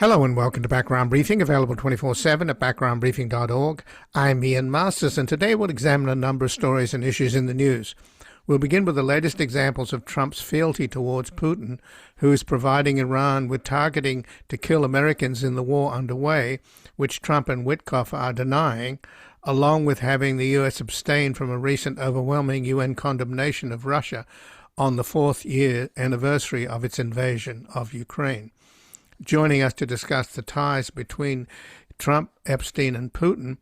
Hello and welcome to Background Briefing, available 24/7 at backgroundbriefing.org. I'm Ian Masters, and today we'll examine a number of stories and issues in the news. We'll begin with the latest examples of Trump's fealty towards Putin, who is providing Iran with targeting to kill Americans in the war underway, which Trump and Witkoff are denying, along with having the U.S. abstain from a recent overwhelming UN condemnation of Russia on the fourth-year anniversary of its invasion of Ukraine. Joining us to discuss the ties between Trump, Epstein, and Putin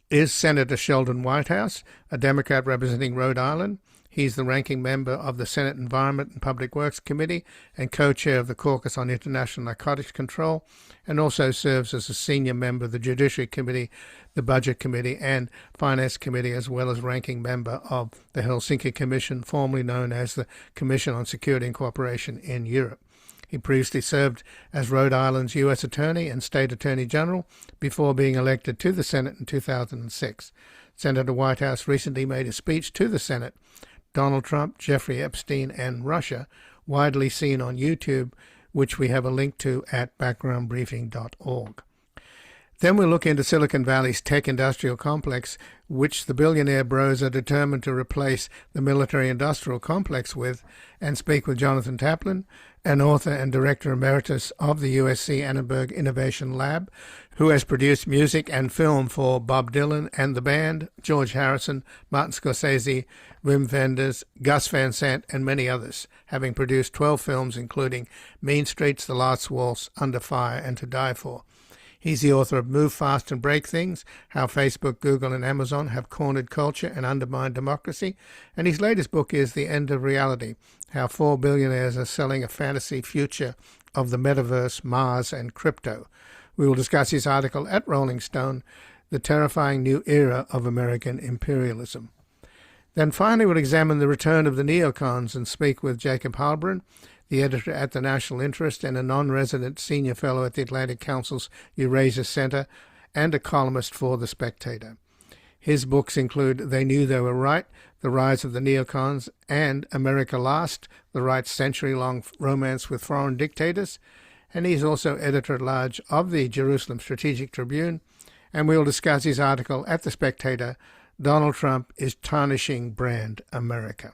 is Senator Sheldon Whitehouse, a Democrat representing Rhode Island. He's the ranking member of the Senate Environment and Public Works Committee and co-chair of the Caucus on International Narcotics Control, and also serves as a senior member of the Judiciary Committee, the Budget Committee, and Finance Committee, as well as ranking member of the Helsinki Commission, formerly known as the Commission on Security and Cooperation in Europe. He previously served as Rhode Island's U.S. Attorney and State Attorney General before being elected to the Senate in 2006. Senator Whitehouse recently made a speech to the Senate. Donald Trump, Jeffrey Epstein, and Russia, widely seen on YouTube, which we have a link to at backgroundbriefing.org. Then we'll look into Silicon Valley's tech industrial complex, which the billionaire bros are determined to replace the military-industrial complex with, and speak with Jonathan Taplin, an author and director emeritus of the USC Annenberg Innovation Lab, who has produced music and film for Bob Dylan and the band, George Harrison, Martin Scorsese, Wim Wenders, Gus Van Sant, and many others, having produced 12 films including Mean Streets, The Last Waltz, Under Fire, and To Die For. He's the author of Move Fast and Break Things, How Facebook, Google, and Amazon Have Cornered Culture and Undermined Democracy, and his latest book is The End of Reality, How 4 Billionaires Are Selling a Fantasy Future of the Metaverse, Mars, and Crypto. We will discuss his article at Rolling Stone, The Terrifying New Era of American Imperialism. Then finally we'll examine the return of the Neocons and speak with Jacob Heilbrunn, the editor at The National Interest and a non-resident senior fellow at the Atlantic Council's Eurasia Center and a columnist for The Spectator. His books include They Knew They Were Right, The Rise of the Neocons, and America Last, the right's century-long romance with foreign dictators. And he's also editor-at-large of the Jerusalem Strategic Tribune, and we'll discuss his article at The Spectator, Donald Trump is Tarnishing Brand America.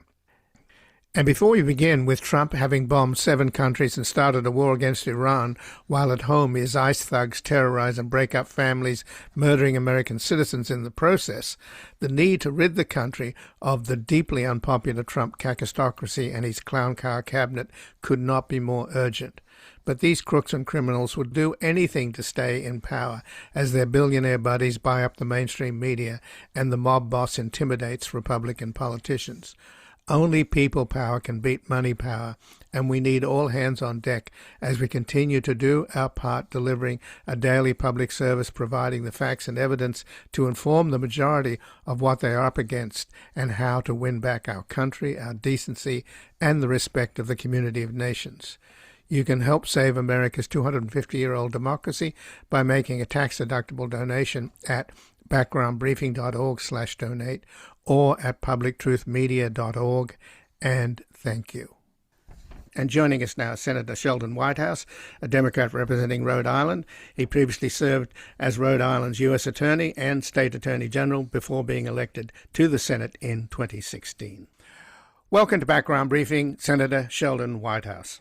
And before we begin with Trump having bombed 7 countries and started a war against Iran, while at home his ICE thugs terrorize and break up families, murdering American citizens in the process, the need to rid the country of the deeply unpopular Trump cacistocracy and his clown car cabinet could not be more urgent. But these crooks and criminals would do anything to stay in power as their billionaire buddies buy up the mainstream media and the mob boss intimidates Republican politicians. Only people power can beat money power, and we need all hands on deck as we continue to do our part delivering a daily public service providing the facts and evidence to inform the majority of what they are up against and how to win back our country, our decency, and the respect of the community of nations. You can help save America's 250-year-old democracy by making a tax-deductible donation at backgroundbriefing.org/donate or at publictruthmedia.org, and thank you. And joining us now is Senator Sheldon Whitehouse, a Democrat representing Rhode Island. He previously served as Rhode Island's U.S. Attorney and State Attorney General before being elected to the Senate in 2016. Welcome to Background Briefing, Senator Sheldon Whitehouse.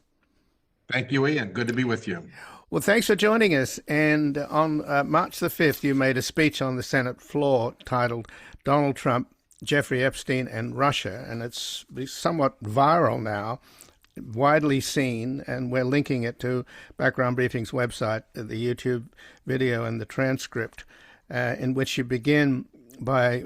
Thank you, Ian. Good to be with you. Well, thanks for joining us. And on March the 5th, you made a speech on the Senate floor titled Donald Trump, Jeffrey Epstein, and Russia. And it's somewhat viral now, widely seen, and we're linking it to Background Briefing's website, the YouTube video and the transcript, in which you begin by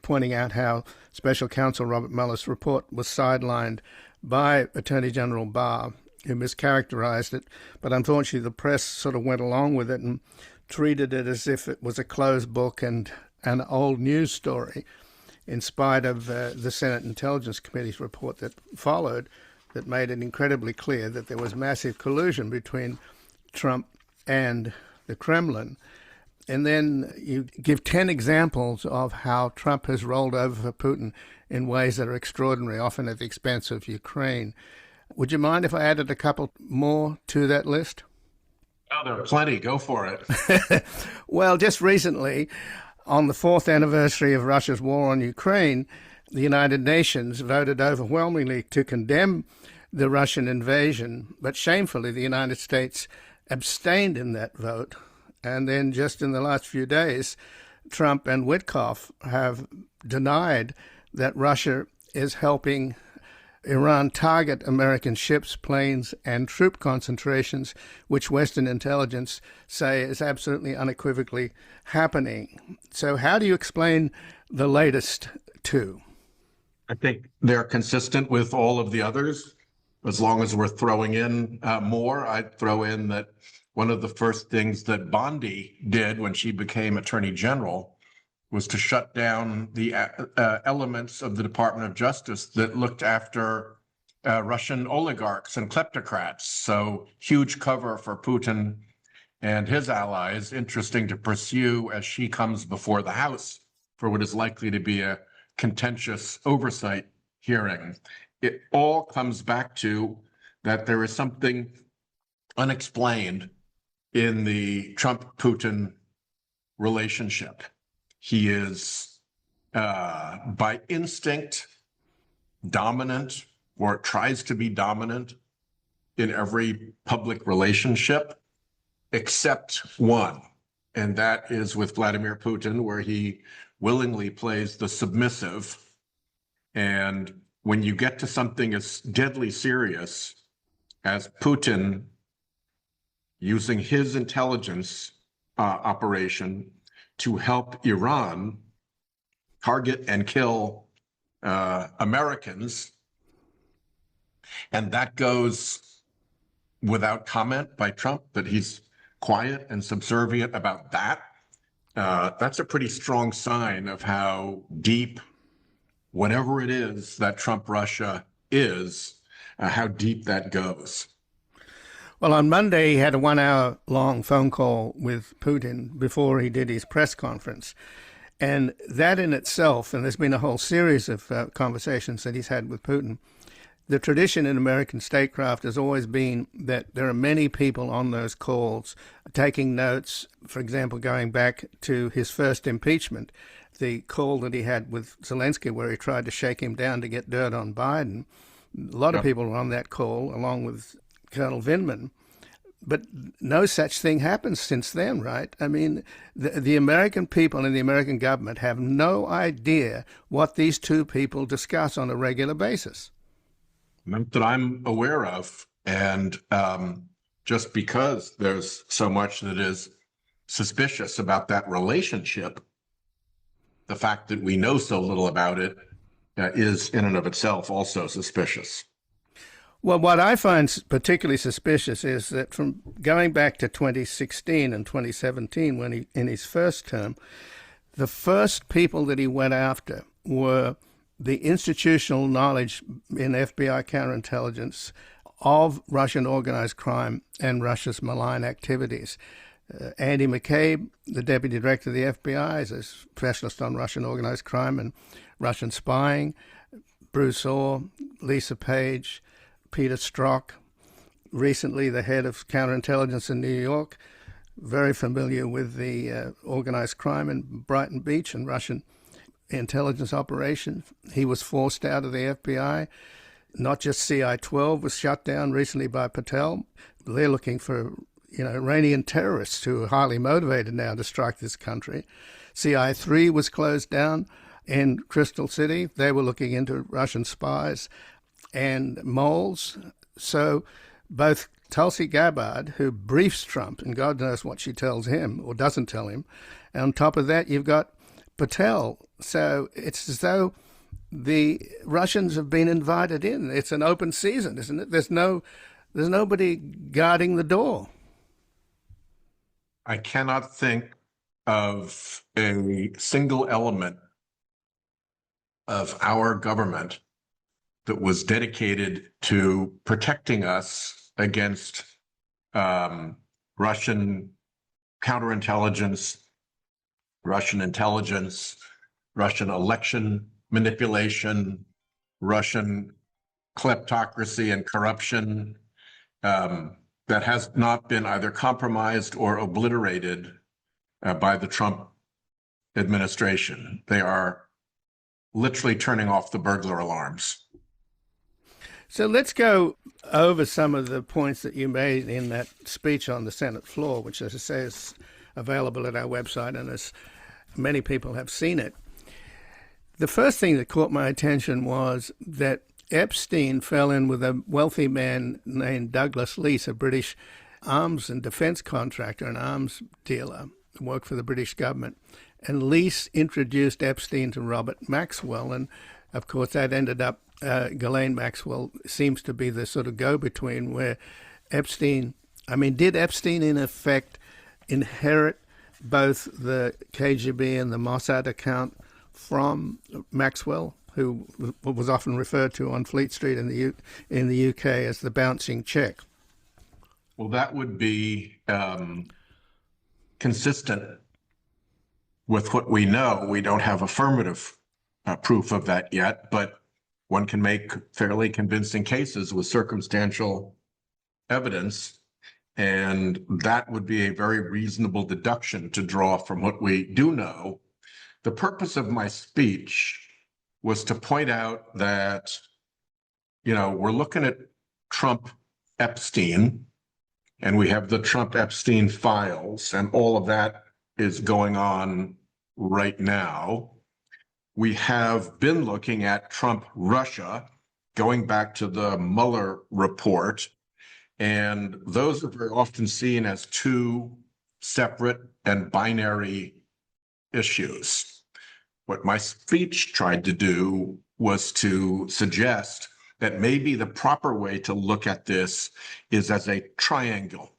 pointing out how Special Counsel Robert Mueller's report was sidelined by Attorney General Barr, who mischaracterized it, but unfortunately the press sort of went along with it and treated it as if it was a closed book and an old news story, in spite of the Senate Intelligence Committee's report that followed that made it incredibly clear that there was massive collusion between Trump and the Kremlin. And then you give 10 examples of how Trump has rolled over for Putin in ways that are extraordinary, often at the expense of Ukraine. Would you mind if I added a couple more to that list? Oh, there are plenty. Go for it. Well, just recently, on the fourth anniversary of Russia's war on Ukraine, the United Nations voted overwhelmingly to condemn the Russian invasion, but shamefully, the United States abstained in that vote. And then just in the last few days, Trump and Witkoff have denied that Russia is helping Iran target American ships, planes, and troop concentrations, which Western intelligence say is absolutely unequivocally happening. So how do you explain the latest two? I think they're consistent with all of the others. As long as we're throwing in more, I'd throw in that one of the first things that Bondi did when she became Attorney General was to shut down the elements of the Department of Justice that looked after Russian oligarchs and kleptocrats. So huge cover for Putin and his allies, interesting to pursue as she comes before the House for what is likely to be a contentious oversight hearing. It all comes back to that there is something unexplained in the Trump-Putin relationship. He is, by instinct, dominant, or tries to be dominant in every public relationship, except one, and that is with Vladimir Putin, where he willingly plays the submissive. And when you get to something as deadly serious as Putin using his intelligence operation to help Iran target and kill Americans, and that goes without comment by Trump, that he's quiet and subservient about that, that's a pretty strong sign of how deep, whatever it is that Trump-Russia is, how deep that goes. Well, on Monday, he had a 1 hour long phone call with Putin before he did his press conference. And that in itself, and there's been a whole series of conversations that he's had with Putin, the tradition in American statecraft has always been that there are many people on those calls taking notes. For example, going back to his first impeachment, the call that he had with Zelensky where he tried to shake him down to get dirt on Biden. A lot of people were on that call, along with Colonel Vindman. But no such thing happens since then, right? I mean, the American people and the American government have no idea what these two people discuss on a regular basis. Not that I'm aware of. And just because there's so much that is suspicious about that relationship, the fact that we know so little about it is in and of itself also suspicious. Well, what I find particularly suspicious is that from going back to 2016 and 2017, when he, in his first term, the first people that he went after were the institutional knowledge in FBI counterintelligence of Russian organized crime and Russia's malign activities. Andy McCabe, the deputy director of the FBI, is a specialist on Russian organized crime and Russian spying. Bruce Orr, Lisa Page, Peter Strzok, recently the head of counterintelligence in New York, very familiar with the organized crime in Brighton Beach and Russian intelligence operations. He was forced out of the FBI. Not just CI-12 was shut down recently by Patel. They're looking for, Iranian terrorists who are highly motivated now to strike this country. CI-3 was closed down in Crystal City. They were looking into Russian spies and moles. So both Tulsi Gabbard, who briefs Trump, and God knows what she tells him or doesn't tell him, and on top of that, you've got Patel. So it's as though the Russians have been invited in. It's an open season, isn't it? There's nobody guarding the door. I cannot think of a single element of our government that was dedicated to protecting us against Russian counterintelligence, Russian intelligence, Russian election manipulation, Russian kleptocracy and corruption. that has not been either compromised or obliterated by the Trump administration. They are literally turning off the burglar alarms. So let's go over some of the points that you made in that speech on the Senate floor, which, as I say, is available at our website, and as many people have seen it. The first thing that caught my attention was that Epstein fell in with a wealthy man named Douglas Leese, a British arms and defense contractor, an arms dealer, who worked for the British government. And Leese introduced Epstein to Robert Maxwell, and of course that ended up, Ghislaine Maxwell seems to be the sort of go-between where Epstein, did Epstein in effect inherit both the KGB and the Mossad account from Maxwell, who was often referred to on Fleet Street in the UK as the bouncing check? Well, that would be consistent with what we know. We don't have affirmative proof of that yet, but one can make fairly convincing cases with circumstantial evidence, and that would be a very reasonable deduction to draw from what we do know. The purpose of my speech was to point out that, we're looking at Trump Epstein, and we have the Trump Epstein files, and all of that is going on right now. We have been looking at Trump Russia, going back to the Mueller report, and those are very often seen as two separate and binary issues. What my speech tried to do was to suggest that maybe the proper way to look at this is as a triangle,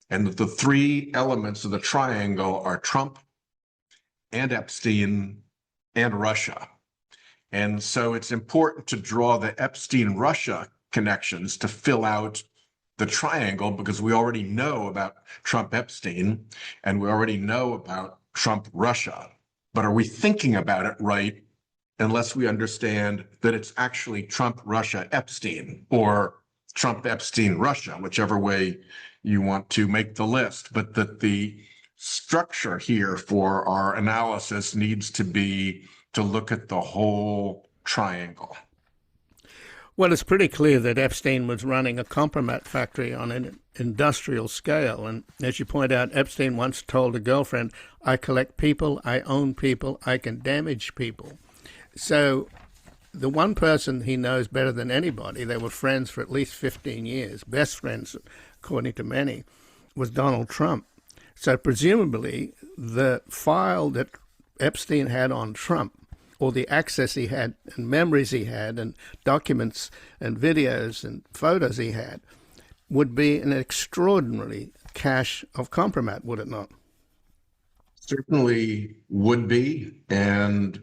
and that the three elements of the triangle are Trump and Epstein and Russia. And so it's important to draw the Epstein-Russia connections to fill out the triangle, because we already know about Trump Epstein and we already know about Trump Russia. But are we thinking about it right unless we understand that it's actually Trump Russia Epstein, or Trump Epstein Russia, whichever way you want to make the list, but that the structure here for our analysis needs to be to look at the whole triangle. Well, it's pretty clear that Epstein was running a compromat factory on an industrial scale. And as you point out, Epstein once told a girlfriend, "I collect people, I own people, I can damage people." So the one person he knows better than anybody, they were friends for at least 15 years, best friends, according to many, was Donald Trump. So presumably the file that Epstein had on Trump, or the access he had and memories he had and documents and videos and photos he had, would be an extraordinary cache of compromat, would it not? Certainly would be. And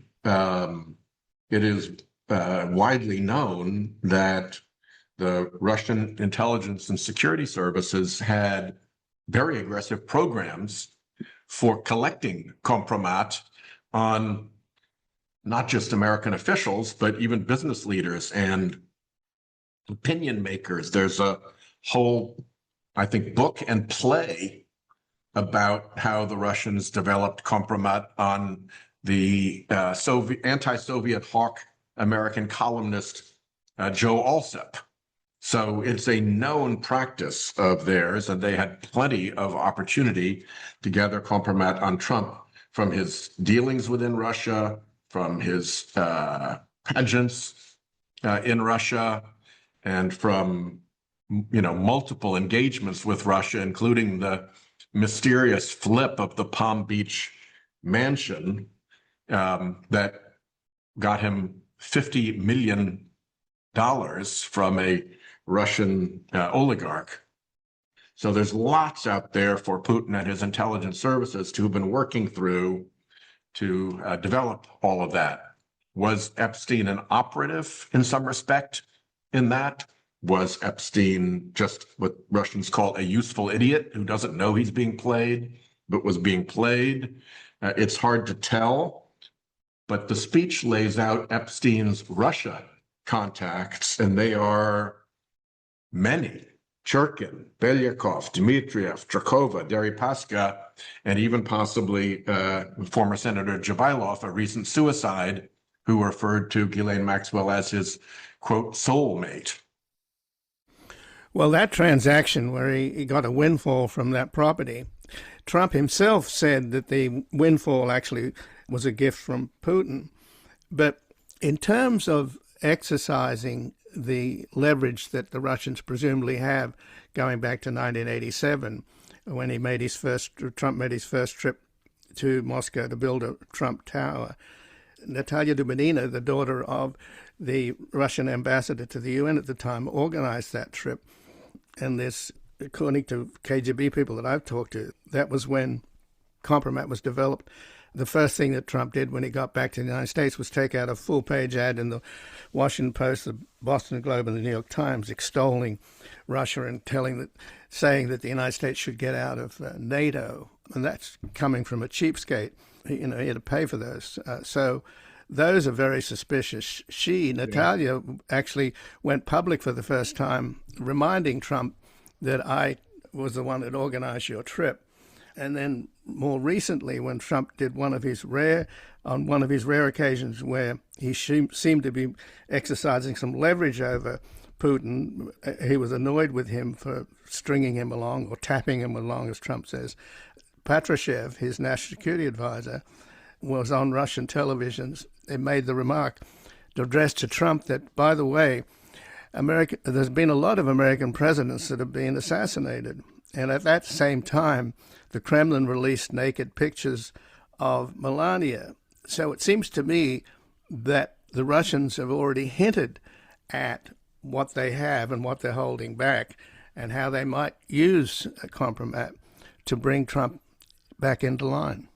it is widely known that the Russian intelligence and security services had very aggressive programs for collecting compromat on not just American officials, but even business leaders and opinion makers. There's a whole, I think, book and play about how the Russians developed compromat on the anti-Soviet hawk American columnist Joe Alsop. So it's a known practice of theirs, and they had plenty of opportunity to gather compromat on Trump from his dealings within Russia, from his pageants in Russia, and from multiple engagements with Russia, including the mysterious flip of the Palm Beach mansion that got him $50 million from a Russian oligarch. So there's lots out there for Putin and his intelligence services to have been working through to develop all of that. Was Epstein an operative in some respect in that? Was Epstein just what Russians call a useful idiot who doesn't know he's being played, but was being played? It's hard to tell, but the speech lays out Epstein's Russia contacts, and they are many. Churkin, Belyakov, Dmitriev, Drakova, Deripaska, and even possibly former Senator Jabailov, a recent suicide, who referred to Ghislaine Maxwell as his, quote, soulmate. Well, that transaction where he got a windfall from that property, Trump himself said that the windfall actually was a gift from Putin. But in terms of exercising the leverage that the Russians presumably have going back to 1987, when Trump made his first trip to Moscow to build a Trump Tower, Natalia Dubinina, the daughter of the Russian ambassador to the UN at the time, organized that trip. And this, according to KGB people that I've talked to, that was when Compromat was developed. The first thing that Trump did when he got back to the United States was take out a full-page ad in the Washington Post, the Boston Globe, and the New York Times, extolling Russia and saying that the United States should get out of NATO. And that's coming from a cheapskate. He had to pay for those. So those are very suspicious. Natalia, actually went public for the first time, reminding Trump that I was the one that organized your trip. And then more recently, when Trump did on one of his rare occasions where he seemed to be exercising some leverage over Putin, he was annoyed with him for stringing him along or tapping him along, as Trump says. Patrushev, his national security advisor, was on Russian televisions and made the remark addressed to Trump that, by the way, there's been a lot of American presidents that have been assassinated. And at that same time, the Kremlin released naked pictures of Melania. So it seems to me that the Russians have already hinted at what they have and what they're holding back and how they might use a Compromat to bring Trump back into line.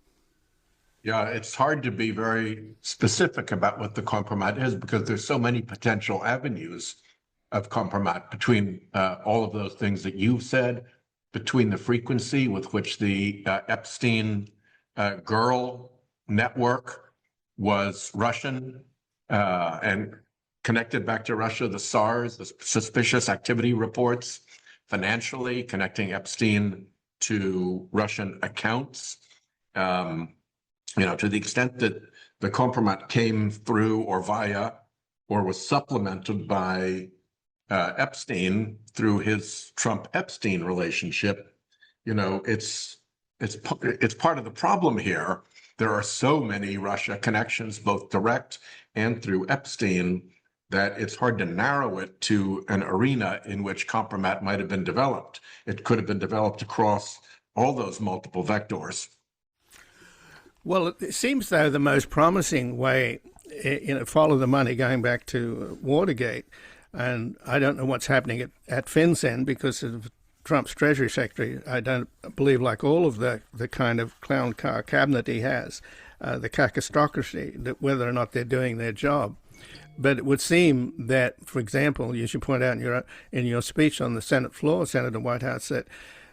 Yeah, it's hard to be very specific about what the Compromat is because there's so many potential avenues of Compromat between all of those things that you've said, between the frequency with which the Epstein girl network was Russian and connected back to Russia, the SARS, the suspicious activity reports, financially connecting Epstein to Russian accounts. To the extent that the Compromat came through or via or was supplemented by Epstein through his Trump-Epstein relationship, it's part of the problem here. There are so many Russia connections, both direct and through Epstein, that it's hard to narrow it to an arena in which Compromat might have been developed. It could have been developed across all those multiple vectors. Well, it seems, though, the most promising way, follow the money going back to Watergate. And I don't know what's happening at FinCEN because of Trump's Treasury Secretary. I don't believe, like all of the kind of clown car cabinet he has, the cacistocracy, that whether or not they're doing their job. But it would seem that, for example, you should point out in your speech on the Senate floor, Senator Whitehouse said,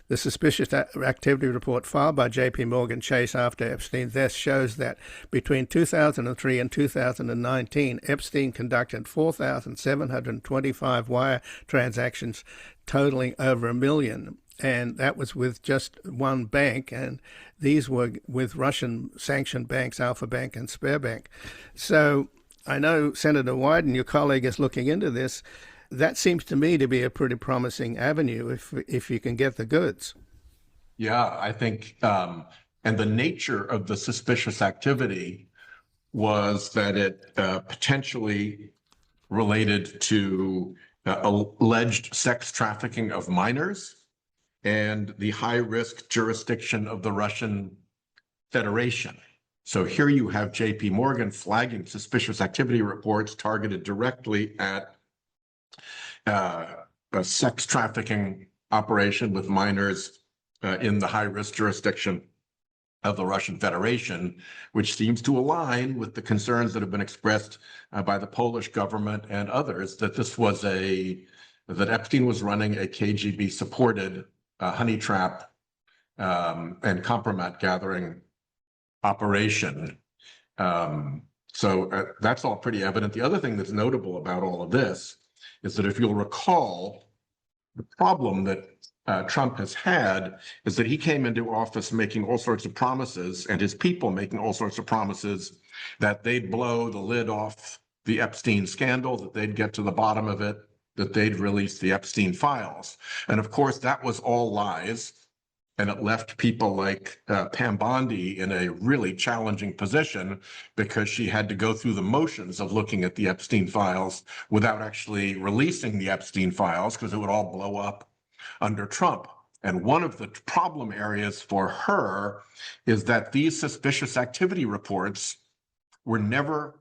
the suspicious activity report filed by J.P. Morgan Chase after Epstein thus shows that between 2003 and 2019, Epstein conducted 4,725 wire transactions totaling over $1 million. And that was with just one bank. And these were with Russian sanctioned banks, Alpha Bank and Sberbank. So I know Senator Wyden, your colleague, is looking into this. That seems to me to be a pretty promising avenue if you can get the goods. Yeah, I think, and the nature of the suspicious activity was that it potentially related to alleged sex trafficking of minors and the high-risk jurisdiction of the Russian Federation. So here you have J.P. Morgan flagging suspicious activity reports targeted directly at a sex trafficking operation with minors in the high-risk jurisdiction of the Russian Federation, which seems to align with the concerns that have been expressed by the Polish government and others that that Epstein was running a KGB-supported honey trap and compromat gathering operation. So that's all pretty evident. The other thing that's notable about all of this is that if you'll recall, The problem that Trump has had is that he came into office making all sorts of promises, and his people making all sorts of promises that they'd blow the lid off the Epstein scandal, that they'd get to the bottom of it, that they'd release the Epstein files. And of course, that was all lies. And it left people like Pam Bondi in a really challenging position because she had to go through the motions of looking at the Epstein files without actually releasing the Epstein files because it would all blow up under Trump. And one of the problem areas for her is that these suspicious activity reports were never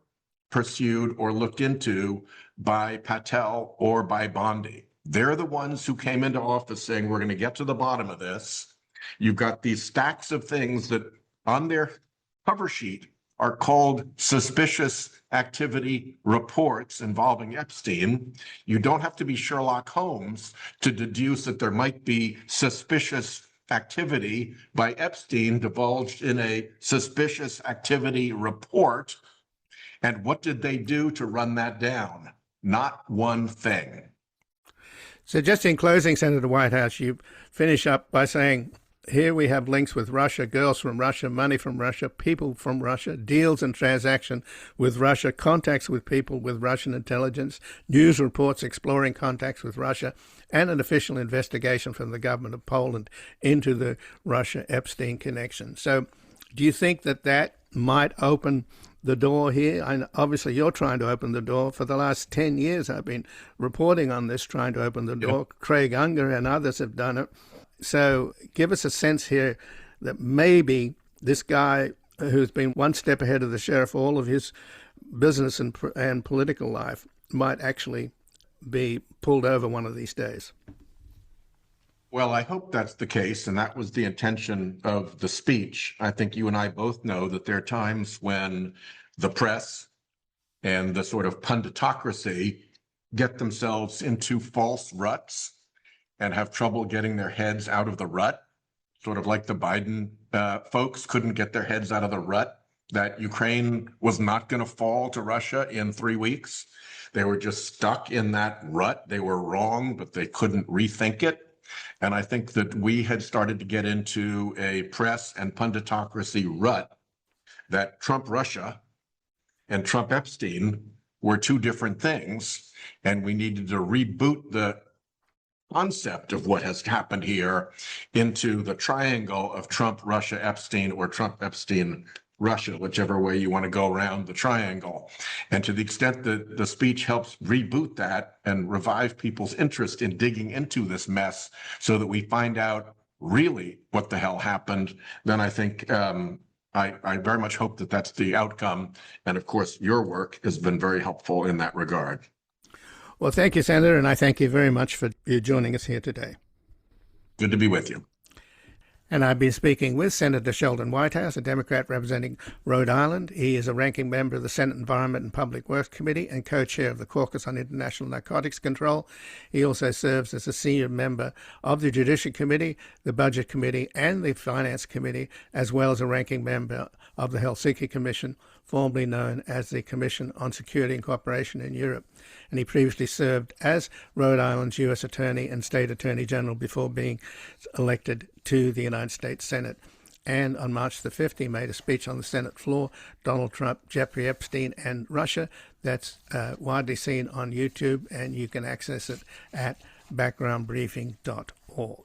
pursued or looked into by Patel or by Bondi. They're the ones who came into office saying, we're going to get to the bottom of this. You've got these stacks of things that on their cover sheet are called suspicious activity reports involving Epstein. You don't have to be Sherlock Holmes to deduce that there might be suspicious activity by Epstein divulged in a suspicious activity report. And what did they do to run that down? Not one thing. So just in closing, Senator Whitehouse, you finish up by saying, here we have links with Russia, girls from Russia, money from Russia, people from Russia, deals and transaction with Russia, contacts with people with Russian intelligence, news reports exploring contacts with Russia, and an official investigation from the government of Poland into the Russia-Epstein connection. So do you think that that might open the door here? And obviously you're trying to open the door. For the last 10 years I've been reporting on this, trying to open the door. Yep. Craig Unger and others have done it. So give us a sense here that maybe this guy who's been one step ahead of the sheriff all of his business and political life might actually be pulled over one of these days. Well, I hope that's the case, and that was the intention of the speech. I think you and I both know that there are times when the press and the sort of punditocracy get themselves into false ruts and have trouble getting their heads out of the rut, sort of like the Biden folks couldn't get their heads out of the rut that Ukraine was not going to fall to Russia in 3 weeks. They were just stuck in that rut. They were wrong, but they couldn't rethink it. And I think that we had started to get into a press and punditocracy rut that Trump Russia and Trump Epstein were two different things. And we needed to reboot the concept of what has happened here into the triangle of Trump, Russia, Epstein, or Trump, Epstein, Russia, whichever way you want to go around the triangle. And to the extent that the speech helps reboot that and revive people's interest in digging into this mess so that we find out really what the hell happened, then I think I very much hope that that's the outcome. And of course, your work has been very helpful in that regard. Well, thank you, Senator, and I thank you very much for you joining us here today. Good to be with you. And I've been speaking with Senator Sheldon Whitehouse, a Democrat representing Rhode Island. He is a ranking member of the Senate Environment and Public Works Committee and co-chair of the Caucus on International Narcotics Control. He also serves as a senior member of the Judiciary Committee, the Budget Committee, and the Finance Committee, as well as a ranking member of the Helsinki Commission, formerly known as the Commission on Security and Cooperation in Europe. And he previously served as Rhode Island's U.S. Attorney and State Attorney General before being elected to the United States Senate. And on March the 5th, he made a speech on the Senate floor, Donald Trump, Jeffrey Epstein, and Russia. That's widely seen on YouTube, and you can access it at backgroundbriefing.org.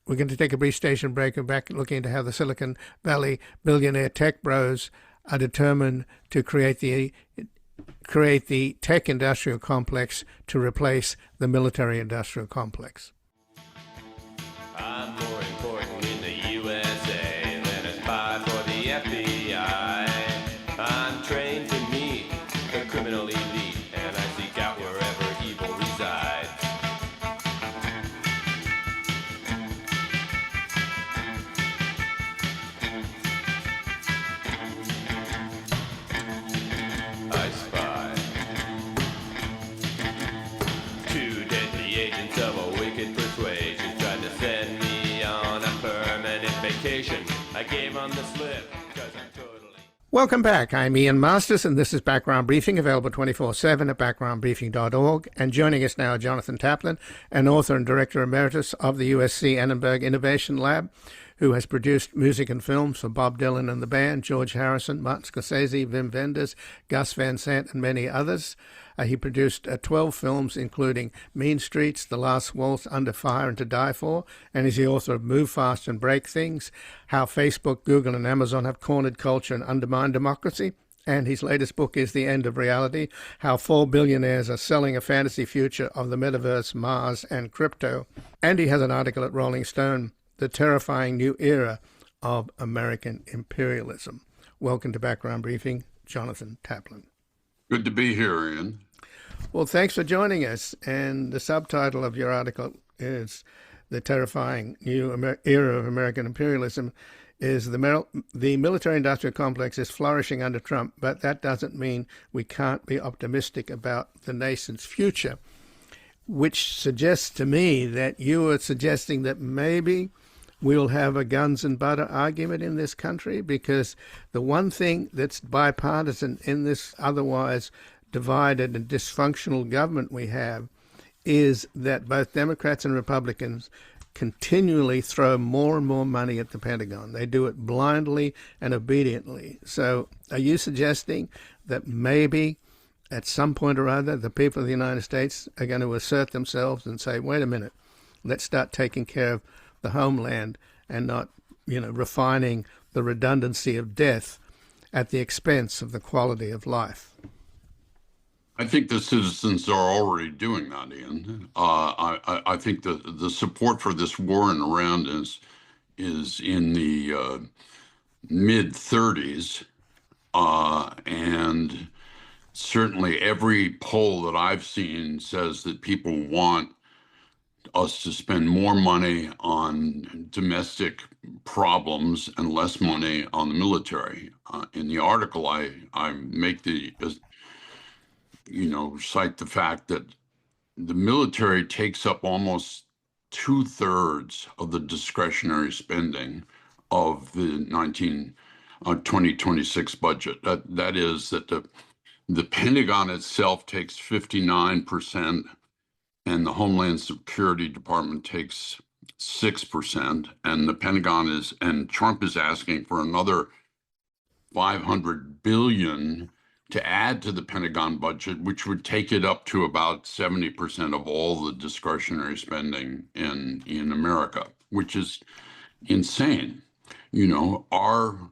We're going to take a brief station break and back looking into how the Silicon Valley billionaire tech bros are determined to create the tech industrial complex to replace the military industrial complex. I'm more important in the USA than a spy for the FBI. I'm trained to meet the criminal elite, and I seek out wherever evil resides. I spy. Two deadly agents of a wicked persuasion tried to send me on a permanent vacation. I gave on the slip, 'cause I'm totally... Welcome back. I'm Ian Masters, and this is Background Briefing, available 24/7 at backgroundbriefing.org. And joining us now, Jonathan Taplin, an author and director emeritus of the USC Annenberg Innovation Lab, who has produced music and films for Bob Dylan and the band, George Harrison, Martin Scorsese, Wim Wenders, Gus Van Sant, and many others. He produced 12 films, including Mean Streets, The Last Waltz, Under Fire, and To Die For, and is the author of Move Fast and Break Things, How Facebook, Google, and Amazon Have Cornered Culture and Undermined Democracy. And his latest book is The End of Reality, How 4 Billionaires Are Selling a Fantasy Future of the Metaverse, Mars, and Crypto. And he has an article at Rolling Stone, The Terrifying New Era of American Imperialism. Welcome to Background Briefing, Jonathan Taplin. Good to be here, Ian. Well, thanks for joining us. And the subtitle of your article is The Terrifying New Era of American Imperialism. Is the military-industrial complex is flourishing under Trump, but that doesn't mean we can't be optimistic about the nation's future, which suggests to me that you are suggesting that maybe we'll have a guns and butter argument in this country, because the one thing that's bipartisan in this otherwise divided and dysfunctional government we have is that both Democrats and Republicans continually throw more and more money at the Pentagon. They do it blindly and obediently. So are you suggesting that maybe at some point or other the people of the United States are going to assert themselves and say, wait a minute, let's start taking care of the homeland and not, refining the redundancy of death at the expense of the quality of life? I think the citizens are already doing that, Ian. I think the support for this war in Iran is in the mid-30s, and certainly every poll that I've seen says that people want us to spend more money on domestic problems and less money on the military. In the article, I make cite the fact that the military takes up almost 2/3 of the discretionary spending of the 2026 budget. That is that the Pentagon itself takes 59%, and the Homeland Security Department takes 6%, and the Pentagon and Trump is asking for another $500 billion to add to the Pentagon budget, which would take it up to about 70% of all the discretionary spending in America, which is insane. Our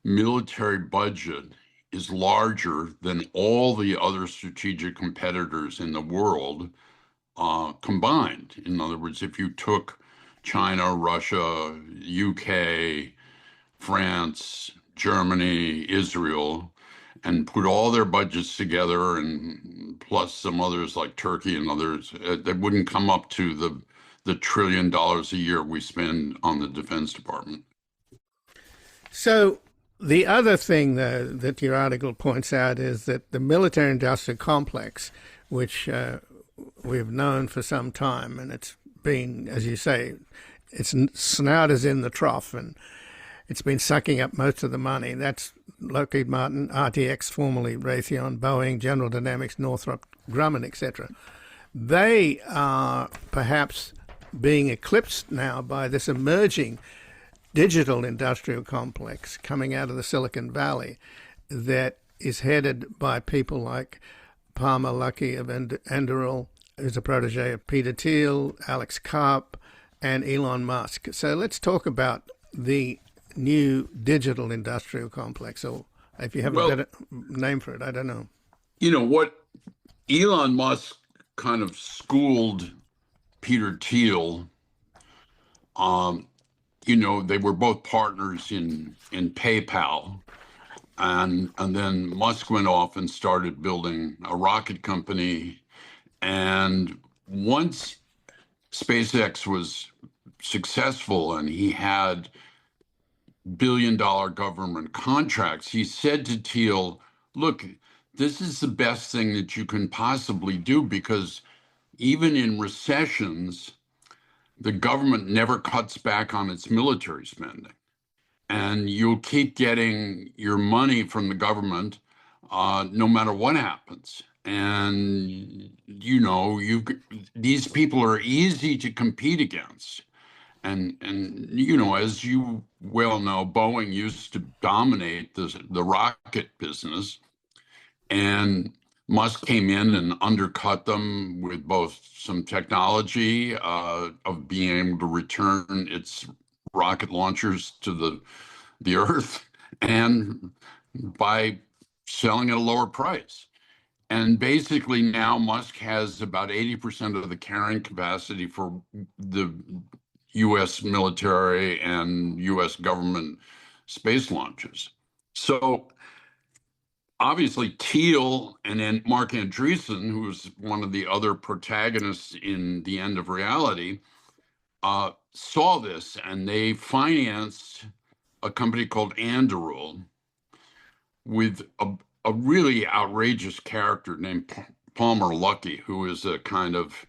military budget is larger than all the other strategic competitors in the world combined. In other words, if you took China, Russia, UK, France, Germany, Israel, and put all their budgets together, and plus some others like Turkey and others, they wouldn't come up to the $1 trillion a year we spend on the Defense Department. So the other thing, though, that your article points out is that the military-industrial complex, which we've known for some time, and it's been, as you say, its snout is in the trough, and it's been sucking up most of the money. That's Lockheed Martin, RTX, formerly Raytheon, Boeing, General Dynamics, Northrop Grumman, etc. They are perhaps being eclipsed now by this emerging digital industrial complex coming out of the Silicon Valley that is headed by people like Palmer Luckey of Enderal, who's a protege of Peter Thiel, Alex Karp, and Elon Musk. So let's talk about the new digital industrial complex, or if you have a better name for it, I don't know. What Elon Musk kind of schooled Peter Thiel, they were both partners in PayPal, and then Musk went off and started building a rocket company, and once SpaceX was successful and he had billion-dollar government contracts, he said to Thiel, look, this is the best thing that you can possibly do, because even in recessions, the government never cuts back on its military spending. and you'll keep getting your money from the government no matter what happens. And these people are easy to compete against. And as you well know, Boeing used to dominate the rocket business, and Musk came in and undercut them with both some technology of being able to return its rocket launchers to the Earth, and by selling at a lower price. And basically now Musk has about 80% of the carrying capacity for the U.S. military and U.S. government space launches. So obviously Thiel and then Mark Andreessen, who was one of the other protagonists in The End of Reality, saw this, and they financed a company called Anduril with a really outrageous character named Palmer Luckey, who is a kind of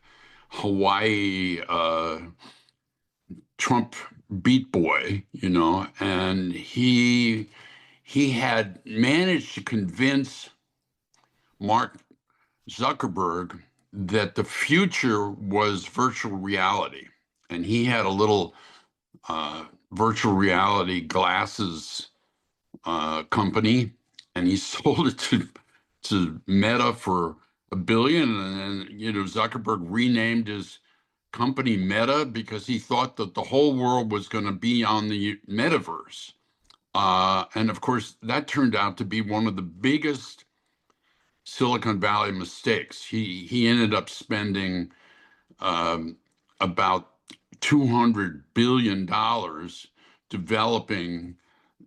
Hawaii Trump beat boy, and he had managed to convince Mark Zuckerberg that the future was virtual reality. And he had a little virtual reality glasses company, and he sold it to Meta for $1 billion. And then, Zuckerberg renamed his company Meta because he thought that the whole world was going to be on the metaverse. And of course, that turned out to be one of the biggest Silicon Valley mistakes. He ended up spending about $200 billion developing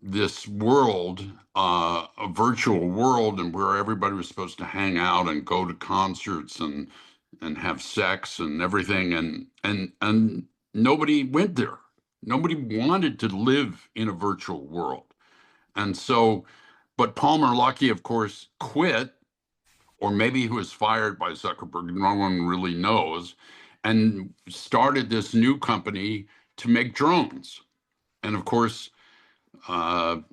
this world, a virtual world, and where everybody was supposed to hang out and go to concerts and have sex and everything, and nobody went there. Nobody wanted to live in a virtual world. And so, but Palmer Luckey, of course, quit, or maybe he was fired by Zuckerberg, no one really knows, and started this new company to make drones. And of course, Thiel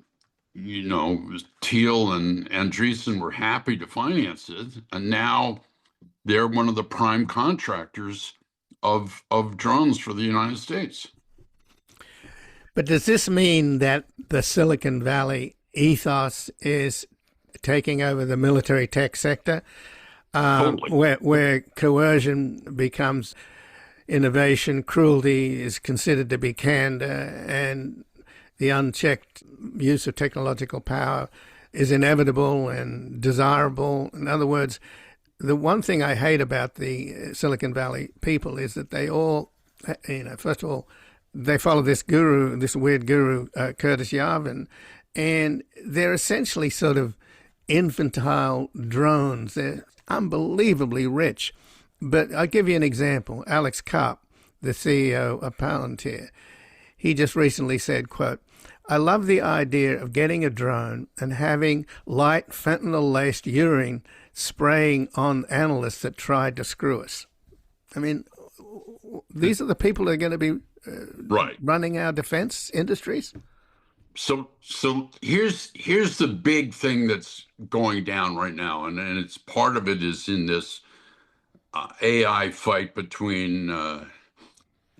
and Andreessen were happy to finance it, and now they're one of the prime contractors of drones for the United States. But does this mean that the Silicon Valley ethos is taking over the military tech sector, Totally. where coercion becomes innovation, cruelty is considered to be candor, and the unchecked use of technological power is inevitable and desirable? In other words, the one thing I hate about the Silicon Valley people is that they all, first of all, they follow this weird guru, Curtis Yarvin, and they're essentially sort of infantile drones. They're unbelievably rich. But I'll give you an example. Alex Karp, the CEO of Palantir, he just recently said, quote, "I love the idea of getting a drone and having light fentanyl-laced urine spraying on analysts that tried to screw us." I mean, these are the people that are going to be Right. running our defense industries. So here's the big thing that's going down right now, and it's part of it is in this AI fight between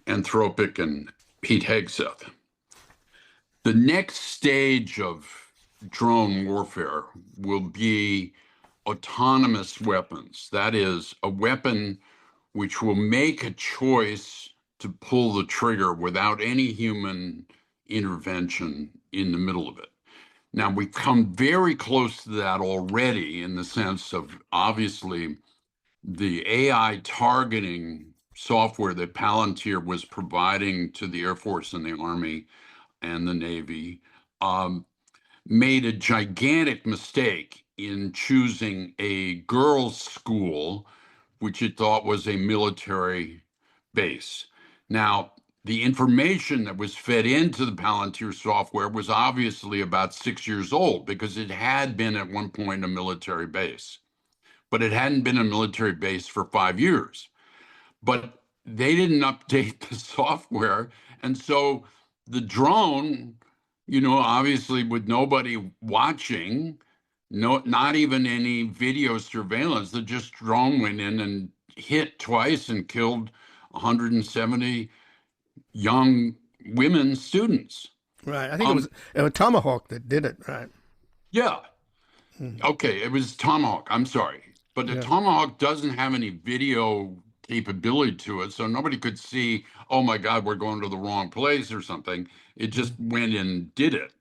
Anthropic and Pete Hegseth. The next stage of drone warfare will be autonomous weapons. That is, a weapon which will make a choice to pull the trigger without any human intervention in the middle of it. Now, we've come very close to that already in the sense of, obviously, the AI targeting software that Palantir was providing to the Air Force and the Army and the Navy made a gigantic mistake in choosing a girls' school, which it thought was a military base. Now, the information that was fed into the Palantir software was obviously about 6 years old because it had been at one point a military base, but it hadn't been a military base for 5 years. But they didn't update the software. And so the drone, obviously with nobody watching, not even any video surveillance, the just drone went in and hit twice and killed 170 young women students. Right. I think it was Tomahawk that did it, right? Yeah. Okay, it was Tomahawk. I'm sorry. But the Tomahawk doesn't have any video capability to it, so nobody could see, oh my God, we're going to the wrong place or something. It just went and did it.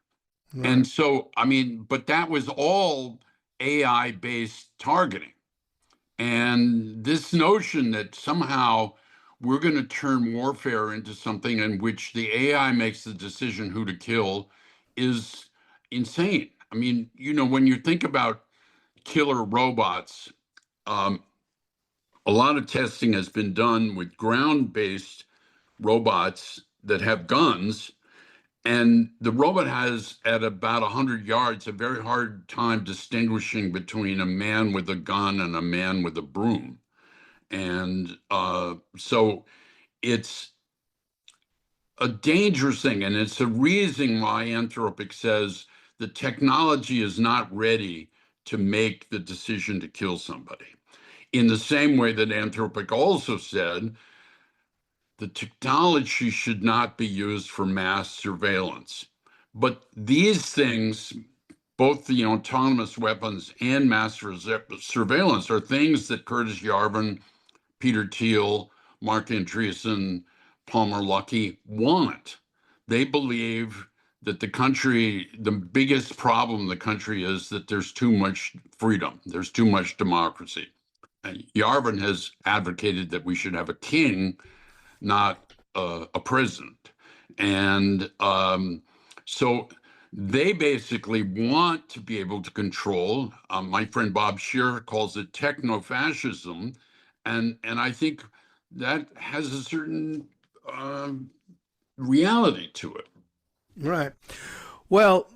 Right. And so, I mean, but that was all AI-based targeting. And this notion that somehow we're going to turn warfare into something in which the AI makes the decision who to kill is insane. I mean, when you think about killer robots, a lot of testing has been done with ground-based robots that have guns, and the robot has, at about 100 yards, a very hard time distinguishing between a man with a gun and a man with a broom. And so it's a dangerous thing. And it's a reason why Anthropic says the technology is not ready to make the decision to kill somebody. In the same way that Anthropic also said the technology should not be used for mass surveillance. But these things, both the autonomous weapons and mass surveillance, are things that Curtis Yarvin, Peter Thiel, Mark Andreessen, Palmer Luckey want. They believe that the biggest problem in the country is that there's too much freedom, there's too much democracy. And Yarvin has advocated that we should have a king, not a president. And so they basically want to be able to control. My friend Bob Scheer calls it techno-fascism. And I think that has a certain reality to it. Right. Well,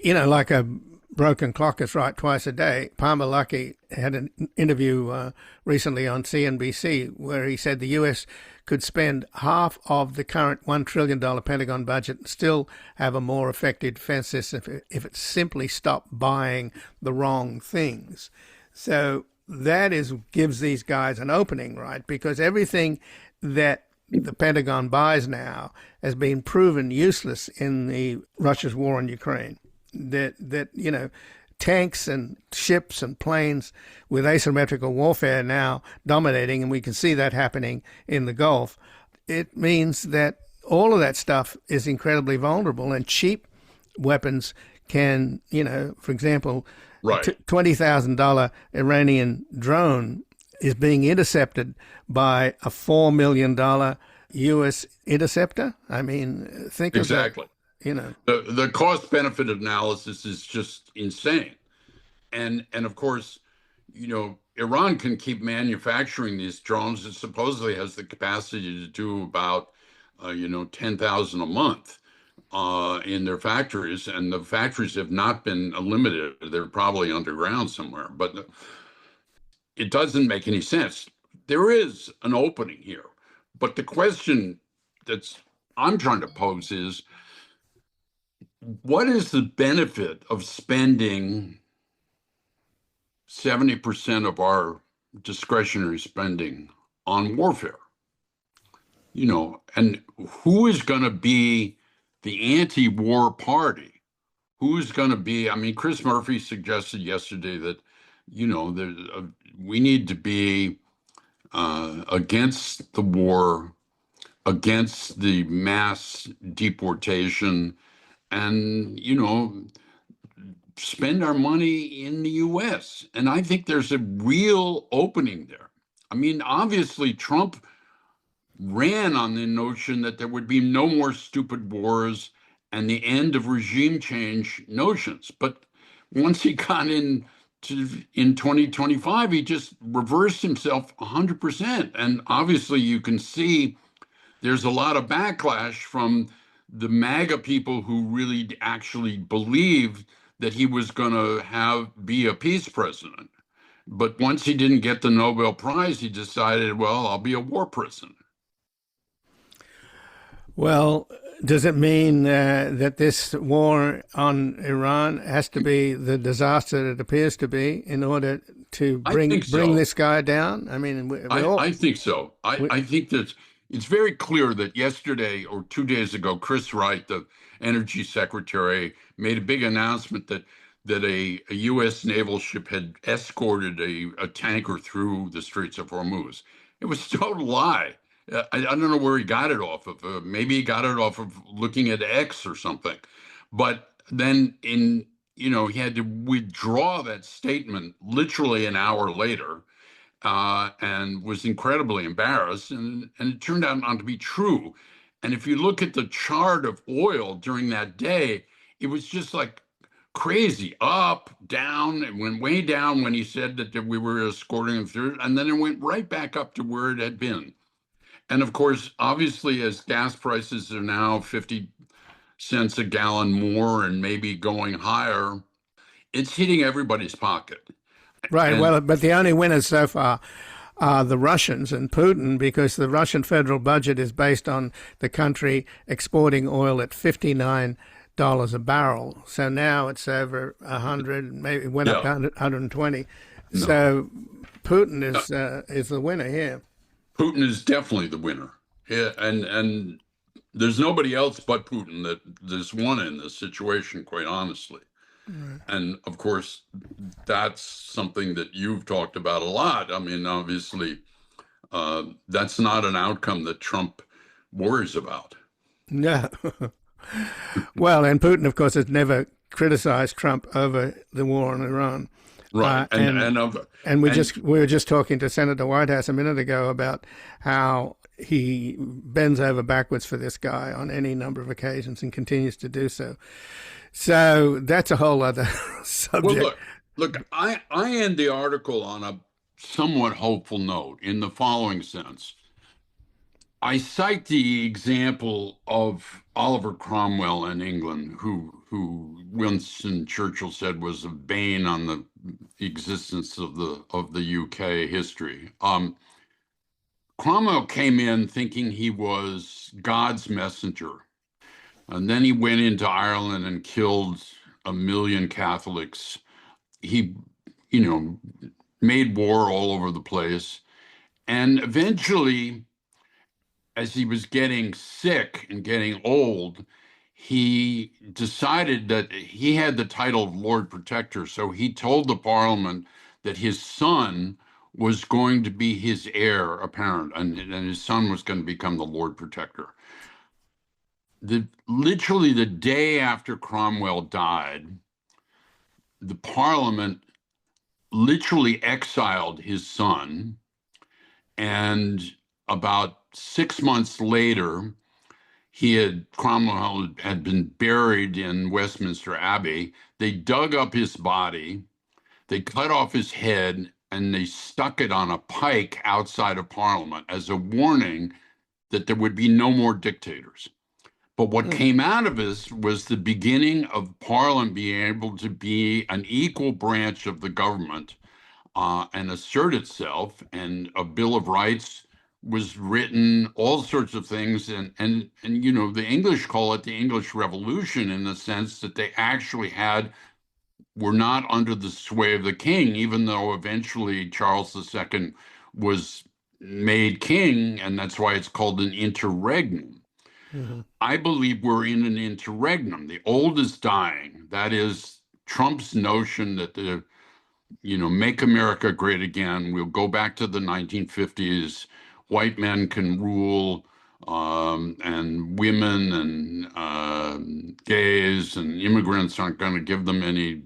like a broken clock is right twice a day. Palmer Luckey had an interview recently on CNBC where he said the U.S. could spend half of the current $1 trillion Pentagon budget and still have a more effective defense system if it simply stopped buying the wrong things. So that gives these guys an opening, right? Because everything that the Pentagon buys now has been proven useless in the Russia's war on Ukraine. That tanks and ships and planes with asymmetrical warfare now dominating, and we can see that happening in the Gulf. It means that all of that stuff is incredibly vulnerable, and cheap weapons can, for example, right. $20,000 Iranian drone is being intercepted by a $4 million U.S. interceptor. I mean, think exactly. of that. The cost benefit analysis is just insane. And of course, Iran can keep manufacturing these drones. It supposedly has the capacity to do about, 10,000 a month in their factories. And the factories have not been eliminated. They're probably underground somewhere. But it doesn't make any sense. There is an opening here. But the question I'm trying to pose is, what is the benefit of spending 70% of our discretionary spending on warfare? And who is going to be the anti-war party? Who's going to be, Chris Murphy suggested yesterday that, we need to be against the war, against the mass deportation, and, spend our money in the U.S. And I think there's a real opening there. Obviously, Trump ran on the notion that there would be no more stupid wars and the end of regime change notions. But once he got in 2025, he just reversed himself 100%. And obviously, you can see there's a lot of backlash from the MAGA people who really actually believed that he was going to be a peace president. But once he didn't get the Nobel Prize, he decided, well, I'll be a war president. Well, Does it mean that this war on Iran has to be the disaster that it appears to be in order to I bring think so. this guy down? I mean, I think so. I think that it's very clear that yesterday or 2 days ago, Chris Wright, the energy secretary, made a big announcement that a U.S. naval ship had escorted a tanker through the Straits of Hormuz. It was a total lie. I don't know where he got it off of. Maybe he got it off of looking at X or something. But then he had to withdraw that statement literally an hour later, and was incredibly embarrassed. And it turned out not to be true. And if you look at the chart of oil during that day, it was just like crazy, up, down. It went way down when he said that we were escorting him through, and then it went right back up to where it had been. And of course, obviously, as gas prices are now 50 cents a gallon more and maybe going higher, it's hitting everybody's pocket. right. And Well, but the only winners so far are the Russians and Putin, because the Russian federal budget is based on the country exporting oil at $59 a barrel. So now it's over 100, maybe it went up to 120. No. So Putin is the winner here. Putin is definitely the winner. Yeah, and there's nobody else but Putin that's won in this situation, quite honestly. And of course, that's something that you've talked about a lot. I mean, obviously, that's not an outcome that Trump worries about. No. Well, and Putin, of course, has never criticized Trump over the war on Iran. Right. And we were just talking to Senator Whitehouse a minute ago about how he bends over backwards for this guy on any number of occasions and continues to do so. So that's a whole other subject. Well, look, I end the article on a somewhat hopeful note in the following sense. I cite the example of Oliver Cromwell in England, who Winston Churchill said was a bane on the existence of the UK history. Cromwell came in thinking he was God's messenger, and then he went into Ireland and killed 1 million Catholics. He, made war all over the place, and eventually, as he was getting sick and getting old, he decided that he had the title of Lord Protector. So he told the Parliament that his son was going to be his heir apparent, and his son was going to become the Lord Protector. Literally the day after Cromwell died, the Parliament literally exiled his son, and about 6 months later, Cromwell had been buried in Westminster Abbey. They dug up his body, they cut off his head, and they stuck it on a pike outside of Parliament as a warning that there would be no more dictators. But what came out of this was the beginning of Parliament being able to be an equal branch of the government and assert itself, and a Bill of Rights was written, all sorts of things, and the English call it the English Revolution, in the sense that they actually were not under the sway of the king, even though eventually Charles II was made king, and that's why it's called an interregnum. Mm-hmm. I believe we're in an interregnum. The old is dying. That is Trump's notion that make America great again. We'll go back to the 1950s. White men can rule, and women and gays and immigrants aren't going to give them any